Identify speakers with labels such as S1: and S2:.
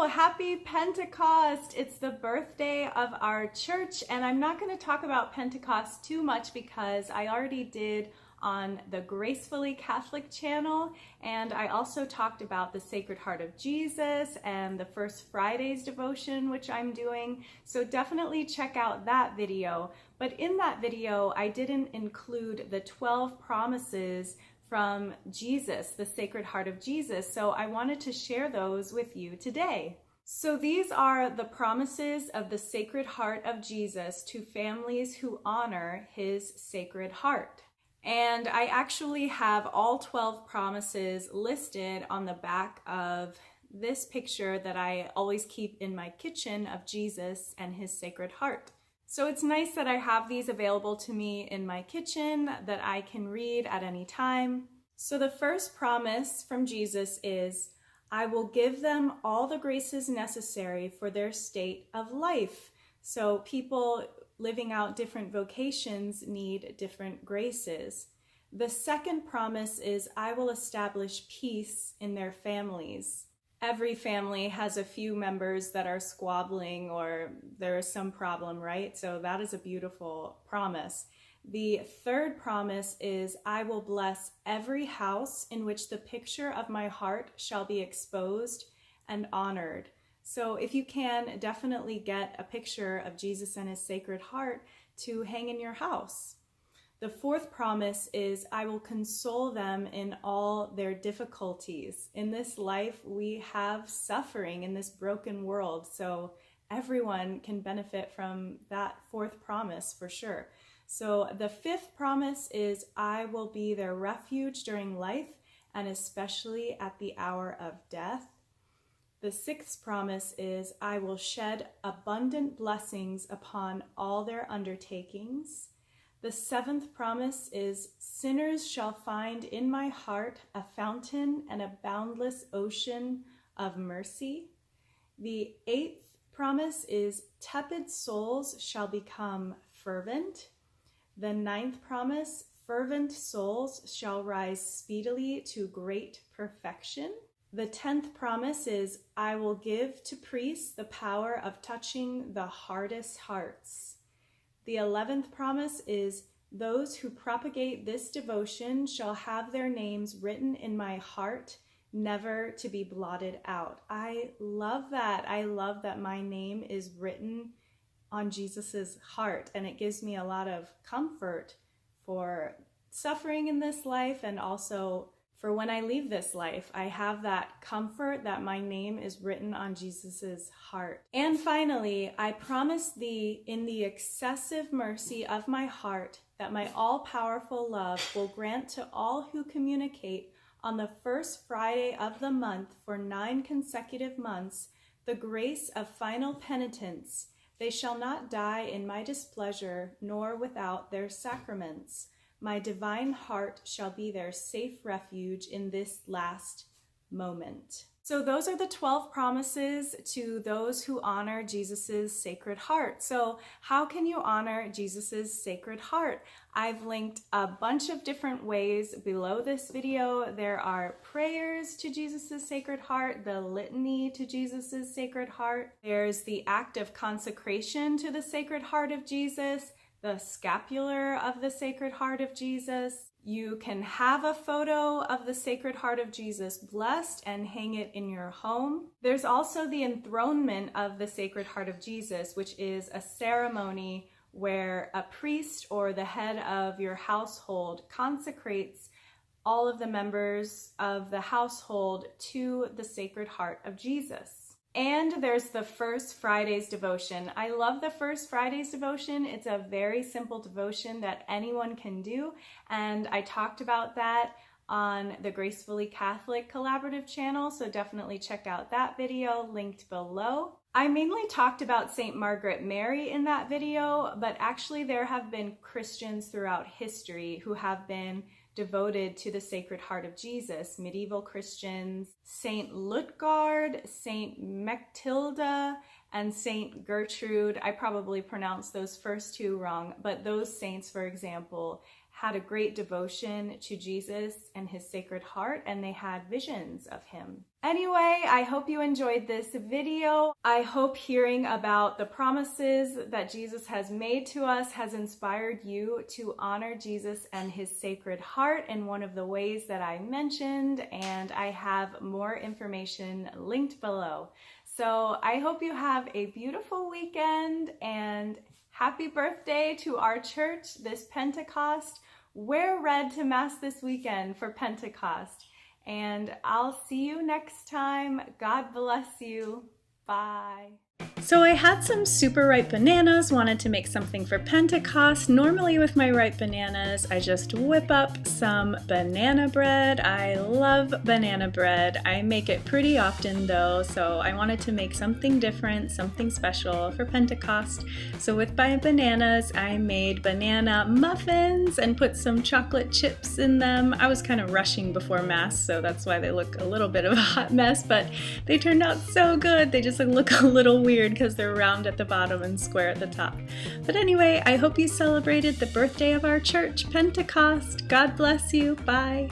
S1: Happy Pentecost! It's the birthday of our church, and I'm not going to talk about Pentecost too much because I already did on the Gracefully Catholic channel, and I also talked about the Sacred Heart of Jesus and the First Friday's devotion, which I'm doing, so definitely check out that video. But in that video, I didn't include the 12 promises from Jesus, the Sacred Heart of Jesus, so I wanted to share those with you today. So these are the promises of the Sacred Heart of Jesus to families who honor his Sacred Heart. And I actually have all 12 promises listed on the back of this picture that I always keep in my kitchen of Jesus and his Sacred Heart. So it's nice that I have these available to me in my kitchen that I can read at any time. So the first promise from Jesus is, I will give them all the graces necessary for their state of life. So people living out different vocations need different graces. The second promise is, I will establish peace in their families. Every family has a few members that are squabbling or there is some problem, right? So that is a beautiful promise. The third promise is, I will bless every house in which the picture of my heart shall be exposed and honored. So if you can, definitely get a picture of Jesus and his Sacred Heart to hang in your house. The fourth promise is, I will console them in all their difficulties. In this life, we have suffering in this broken world, so everyone can benefit from that fourth promise for sure. So the fifth promise is, I will be their refuge during life and especially at the hour of death. The sixth promise is, I will shed abundant blessings upon all their undertakings. The seventh promise is, sinners shall find in my heart a fountain and a boundless ocean of mercy. The eighth promise is, tepid souls shall become fervent. The ninth promise, fervent souls shall rise speedily to great perfection. The 10th promise is, I will give to priests the power of touching the hardest hearts. The 11th promise is, those who propagate this devotion shall have their names written in my heart, never to be blotted out. I love that. I love that my name is written on Jesus's heart, and it gives me a lot of comfort for suffering in this life and also for when I leave this life. I have that comfort that my name is written on Jesus's heart. And finally, I promise thee in the excessive mercy of my heart that my all-powerful love will grant to all who communicate on the first Friday of the month for 9 consecutive months the grace of final penitence. They shall not die in my displeasure, nor without their sacraments. My divine heart shall be their safe refuge in this last moment. So those are the 12 promises to those who honor Jesus's Sacred Heart. So how can you honor Jesus's Sacred Heart? I've linked a bunch of different ways below this video. There are prayers to Jesus's Sacred Heart, the litany to Jesus's Sacred Heart. There's the act of consecration to the Sacred Heart of Jesus, the scapular of the Sacred Heart of Jesus. You can have a photo of the Sacred Heart of Jesus blessed and hang it in your home. There's also the enthronement of the Sacred Heart of Jesus, which is a ceremony where a priest or the head of your household consecrates all of the members of the household to the Sacred Heart of Jesus. And there's the First Friday's devotion. I love the First Friday's devotion. It's a very simple devotion that anyone can do. And I talked about that on the Gracefully Catholic collaborative channel, so definitely check out that video linked below. I mainly talked about St. Margaret Mary in that video, but actually there have been Christians throughout history who have been devoted to the Sacred Heart of Jesus. Medieval Christians, Saint Lutgard, Saint Mechtilda, and Saint Gertrude. I probably pronounced those first two wrong, but those saints, for example, had a great devotion to Jesus and his Sacred Heart, and they had visions of him. Anyway, I hope you enjoyed this video. I hope hearing about the promises that Jesus has made to us has inspired you to honor Jesus and his Sacred Heart in one of the ways that I mentioned, and I have more information linked below. So I hope you have a beautiful weekend, and happy birthday to our church this Pentecost. Wear red to Mass this weekend for Pentecost. And I'll see you next time. God bless you. Bye. So I had some super ripe bananas, wanted to make something for Pentecost. Normally with my ripe bananas, I just whip up some banana bread. I love banana bread. I make it pretty often though, so I wanted to make something different, something special for Pentecost. So with my bananas, I made banana muffins and put some chocolate chips in them. I was kind of rushing before Mass, so that's why they look a little bit of a hot mess, but they turned out so good. They just look a little weird because they're round at the bottom and square at the top. But anyway, I hope you celebrated the birthday of our church, Pentecost. God bless you. Bye.